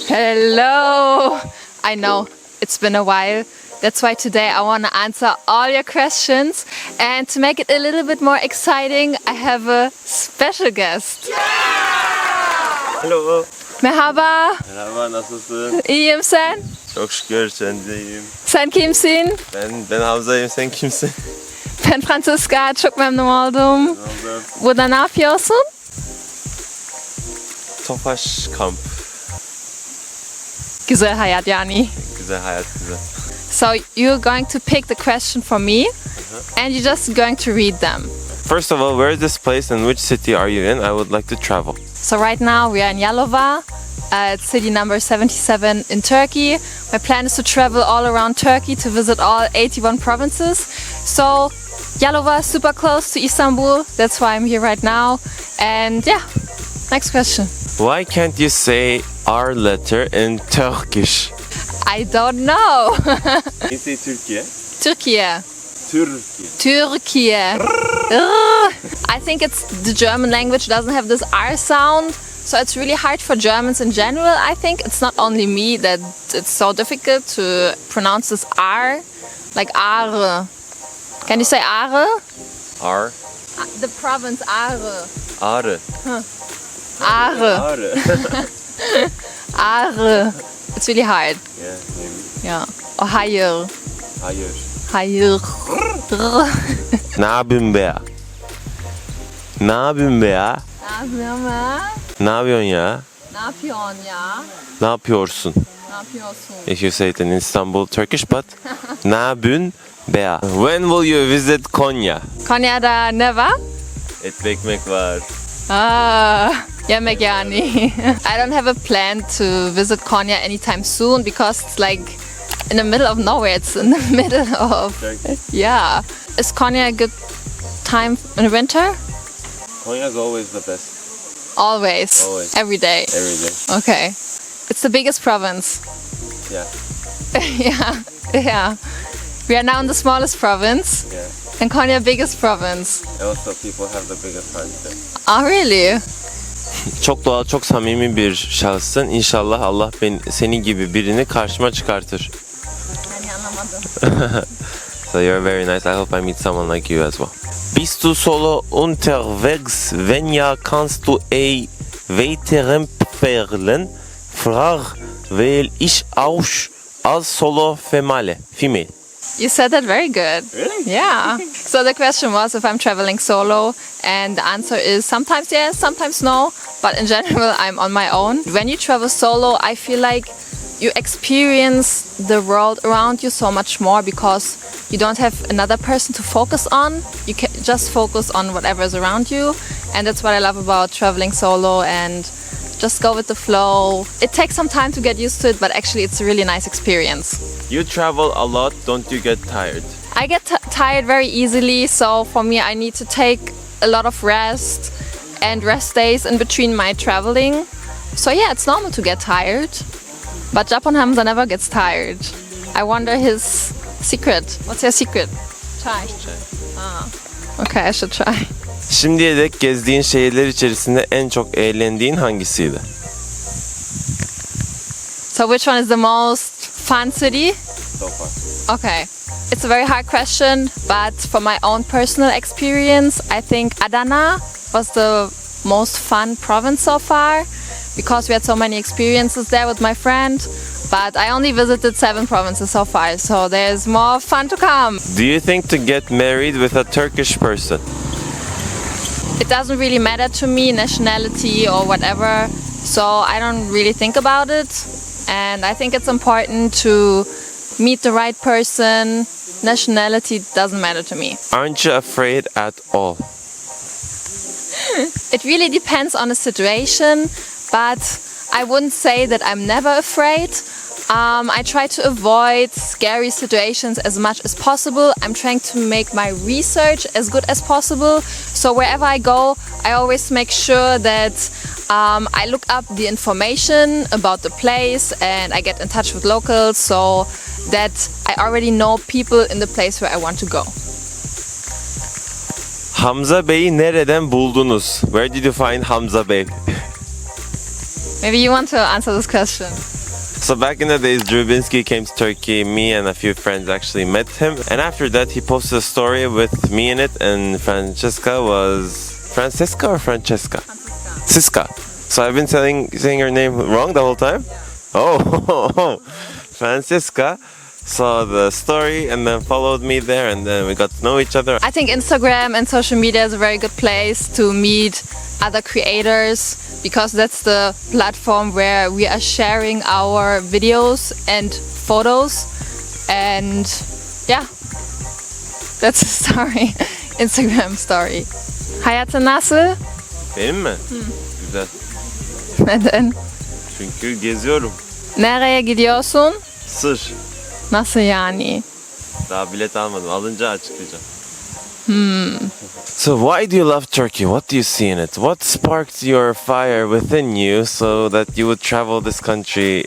Hello! I know, it's been a while. That's why today I want to answer all your questions. And to make it a little bit more exciting, I have a special guest. Hello. Merhaba. Merhaba, nasılsın? İyiyim sen? Çok şükür, sen de iyiyim. Sen kimsin? Ben Hamza'yım, sen kimsin? Ben Franziska, çok memnun oldum. Ne oldu? Burada ne yapıyorsun? Tophash kamp. Güzel hayat yani. Güzel hayat, güzel. So you're going to pick the question for me and you're just going to read them. First of all, where is this place and which city are you in? I would like to travel. So right now we are in Yalova, it's city number 77 in Turkey. My plan is to travel all around Turkey to visit all 81 provinces. So Yalova is super close to Istanbul, that's why I'm here right now. And yeah, next question. Why can't you say R letter in Turkish? I don't know. You say Türkiye. Türkiye. Türkiye. Turkiye. Ugh. I think it's the German language doesn't have this R sound, so it's really hard for Germans in general. I think it's not only me that it's so difficult to pronounce this R, like Aare. Can you say Aare? R. The province Aare. Ağrı. Aare. Ağrı. Aare. It's really hard. Yeah, maybe. Yeah. Or hayır. Hayır. Hayır. Ne yapıyorsun be ya? Ne yapıyorsun be ya? Ne yapıyorsun ya? Ne yapıyorsun ya? Ne yapıyorsun ya? Ne yapıyorsun? Ne yapıyorsun? If you say it in Istanbul Turkish, but ne yapıyorsun be ya? When will you visit Konya? Konya'da ne var? Etli ekmek var. Yemek yani. I don't have a plan to visit Konya anytime soon because it's like in the middle of nowhere. It's in the middle of... Turkey. Yeah. Is Konya a good time in the winter? Konya is always the best. Always. Always. Every day. Every day. Okay. It's the biggest province. Yeah. Yeah. Yeah. We are now in the smallest province. Yeah. And Konya biggest province. Also people have the biggest hearts there. Oh really? Çok doğal, çok samimi bir şahıssın. İnşallah Allah seni gibi birini karşıma çıkartır. Yani anlamadım. So you're very nice. I hope I meet someone like you as well. Bist du solo unterwegs, wenn ja, kannst du weiterempfehlen? Frag, weil ich auch als solo female. You said that very good. Really? Yeah. So the question was if I'm traveling solo, and the answer is sometimes yes, sometimes no. But in general, I'm on my own. When you travel solo, I feel like you experience the world around you so much more because you don't have another person to focus on. You can just focus on whatever is around you. And that's what I love about traveling solo and just go with the flow. It takes some time to get used to it, but actually it's a really nice experience. You travel a lot, don't you get tired? I get tired very easily, so for me I need to take a lot of rest and rest days in between my traveling. So yeah, it's normal to get tired. But Japon Hamza never gets tired. I wonder his secret. What's your secret? Try. Okay, I should try. Şimdiye dek gezdiğin şehirler içerisinde en çok eğlendiğin hangisiydi? So which one is the most fun city? Tophash. Okay. It's a very hard question, but from my own personal experience, I think Adana was the most fun province so far because we had so many experiences there with my friend. But I only visited 7 provinces so far, so there's more fun to come. Do you think to get married with a Turkish person? It doesn't really matter to me, nationality or whatever, so I don't really think about it. And I think it's important to meet the right person. Nationality doesn't matter to me. Aren't you afraid at all? It really depends on the situation, but I wouldn't say that I'm never afraid. I try to avoid scary situations as much as possible. I'm trying to make my research as good as possible. So wherever I go, I always make sure that I look up the information about the place and I get in touch with locals so that I already know people in the place where I want to go. Hamza Bey'i nereden buldunuz? Where did you find Hamza Bey? Maybe you want to answer this question. So back in the days, Drubinski came to Turkey. Me and a few friends actually met him. And after that, he posted a story with me in it. And Francesca was... Francesca or Francesca? Siska. So I've been saying her name wrong the whole time? Oh, Francesca saw the story and then followed me there, and then we got to know each other. I think Instagram and social media is a very good place to meet other creators, because that's the platform where we are sharing our videos and photos. And yeah, that's the story. Instagram story. Hayatın nasıl? Benim mi? Güzel. Neden? Çünkü geziyorum. Nereye gidiyorsun? Sır. Nasıl yani? Daha bilet almadım. Alınca açıklayacağım. So why do you love Turkey? What do you see in it? What sparked your fire within you so that you would travel this country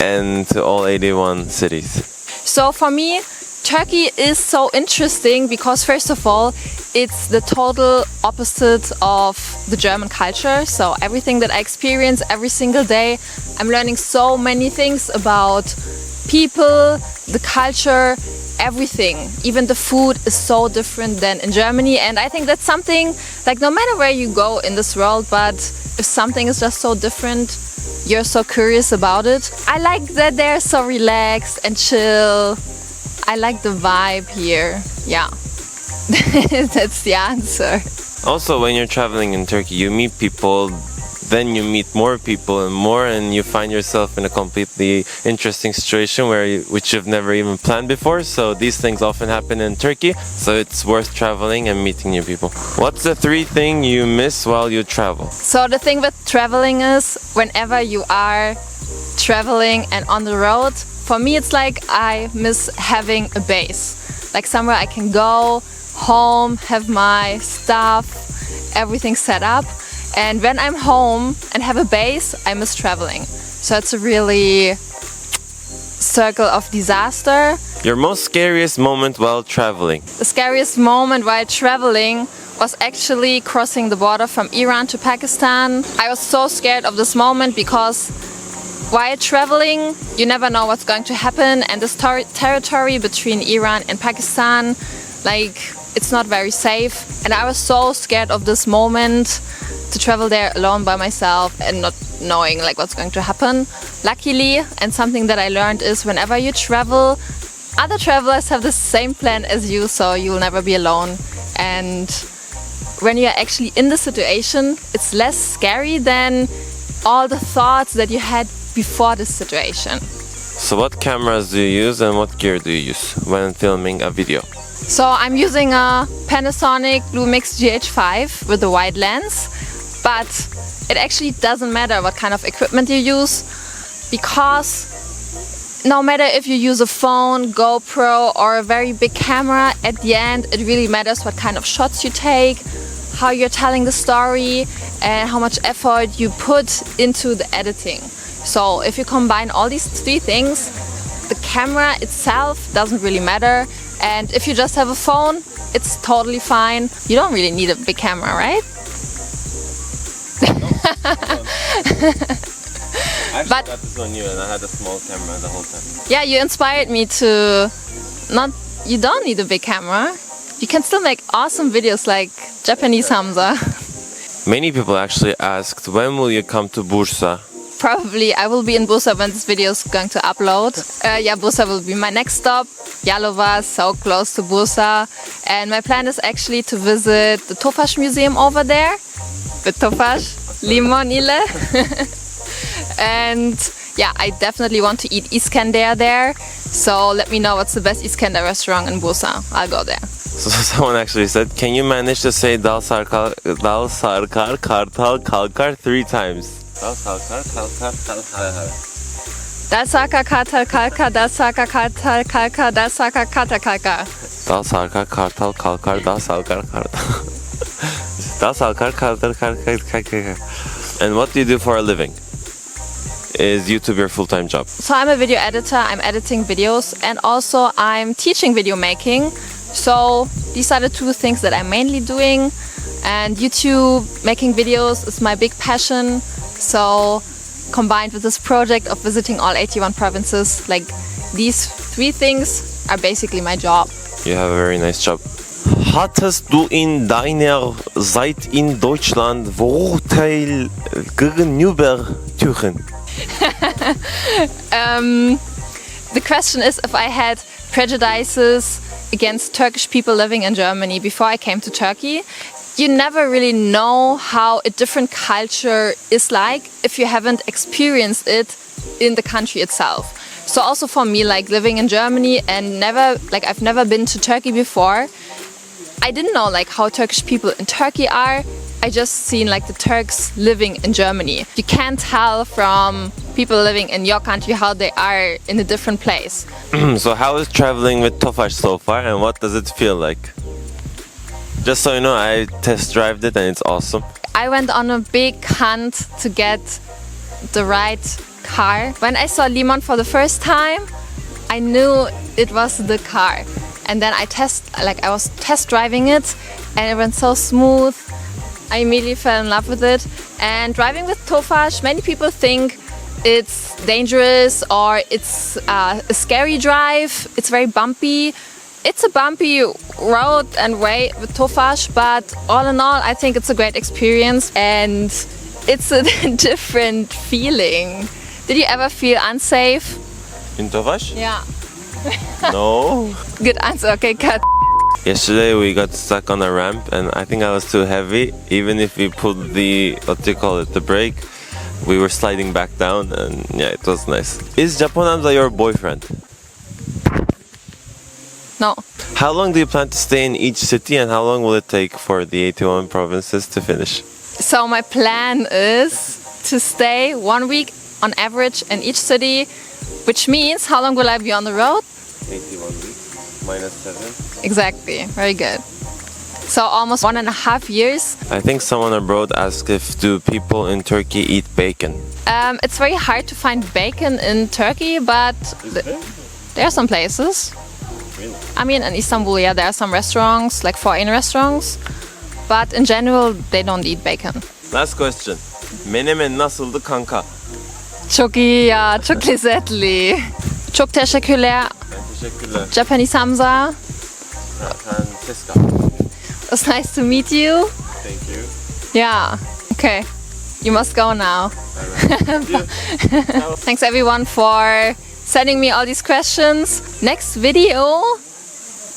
and to all 81 cities? So for me, Turkey is so interesting because first of all, it's the total opposite of the German culture. So everything that I experience every single day, I'm learning so many things about people, the culture, everything. Even the food is so different than in Germany. And I think that's something, like, no matter where you go in this world, but if something is just so different, you're so curious about it. I like that they're so relaxed and chill. I like the vibe here. Yeah. That's the answer. Also, when you're traveling in Turkey, you meet people, then you meet more people and you find yourself in a completely interesting situation which you've never even planned before. So these things often happen in Turkey, so it's worth traveling and meeting new people. What's the 3 things you miss while you travel? So the thing with traveling is, whenever you are traveling and on the road, for me it's like I miss having a base. Like somewhere I can go home, have my stuff, everything set up. And when I'm home and have a base, I miss traveling. So it's a really circle of disaster. Your most scariest moment while traveling? The scariest moment while traveling was actually crossing the border from Iran to Pakistan. I was so scared of this moment because while traveling, you never know what's going to happen. And this territory between Iran and Pakistan, like, it's not very safe. And I was so scared of this moment, to travel there alone by myself and not knowing like what's going to happen. Luckily, and something that I learned is, whenever you travel, other travelers have the same plan as you, so you'll never be alone. And when you're actually in the situation, it's less scary than all the thoughts that you had before this situation. So what cameras do you use and what gear do you use when filming a video? So I'm using a Panasonic Lumix GH5 with a wide lens. But it actually doesn't matter what kind of equipment you use, because no matter if you use a phone, GoPro or a very big camera, at the end it really matters what kind of shots you take, how you're telling the story and how much effort you put into the editing. So if you combine all these 3 things, the camera itself doesn't really matter, and if you just have a phone, it's totally fine. You don't really need a big camera, right? I actually got this on you and I had a small camera the whole time. Yeah, you inspired me to you don't need a big camera. You can still make awesome videos like Japanese Hamza. Many people actually asked, when will you come to Bursa? Probably I will be in Bursa when this video is going to upload. Yeah, Bursa will be my next stop. Yalova is so close to Bursa. And my plan is actually to visit the Tophash museum over there. With Tophash, Limon ile. And yeah, I definitely want to eat Iskender there. So let me know what's the best Iskender restaurant in Bursa. I'll go there. So someone actually said, can you manage to say Dal Sarkar Kartal Kalkar 3 times? Dal Sarkar Kalkar Kalkar. Dal Sarkar Kartal Kalkar, Dal Sarkar Kartal Kalkar, Dal Sarkar Kartal Kalkar. Dal Sarkar Kartal Kalkar, Dal Sarkar Kartal. Dal Sarkar Kartal Kalkar. And what do you do for a living? Is YouTube your full-time job? So I'm a video editor, I'm editing videos, and also I'm teaching video making. So these are the 2 things that I'm mainly doing. And YouTube, making videos, is my big passion. So combined with this project of visiting all 81 provinces. Like these 3 things are basically my job. You have a very nice job. Hattest du in deiner Zeit in Deutschland Vorteil gegenüber Türken? The question is if I had prejudices against Turkish people living in Germany before I came to Turkey. You never really know how a different culture is like if you haven't experienced it in the country itself. So also for me, like living in Germany and I've never been to Turkey before, I didn't know like how Turkish people in Turkey are. I just seen like the Turks living in Germany. You can't tell from people living in your country how they are in a different place. So how is traveling with Tophash so far and what does it feel like? Just so you know, I test drove it and it's awesome. I went on a big hunt to get the right car. When I saw Limon for the first time, I knew it was the car. And then I was test driving it and it went so smooth. I immediately fell in love with it. And driving with Tophash, many people think it's dangerous or it's a scary drive. It's very bumpy. It's a bumpy road and way with Tophash, but all in all, I think it's a great experience and it's a different feeling. Did you ever feel unsafe? In Tophash? Yeah. No. Good answer. Okay, cut. Yesterday we got stuck on a ramp and I think I was too heavy. Even if we pulled the brake, we were sliding back down and yeah, it was nice. Is Japonamza your boyfriend? No. How long do you plan to stay in each city and how long will it take for the 81 provinces to finish? So my plan is to stay 1 week on average in each city, which means how long will I be on the road? 81 weeks, minus 7. Exactly, very good. So almost 1.5 years. I think someone abroad asked if do people in Turkey eat bacon? It's very hard to find bacon in Turkey, but there are some places. Really? I mean, in Istanbul, yeah, there are some restaurants, like foreign restaurants, but in general, they don't eat bacon. Last question. Menemen nasıldı kanka? Çok iyi ya, çok lezzetli. Çok teşekkürler. Teşekkürler. Japanese Hamza. Francesca. It was nice to meet you. Thank you. Yeah, okay. You must go now. Thanks everyone for sending me all these questions. Next video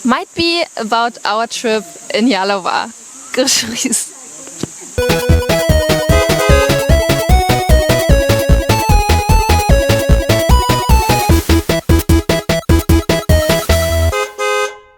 might be about our trip in Yalova. Görüşürüz.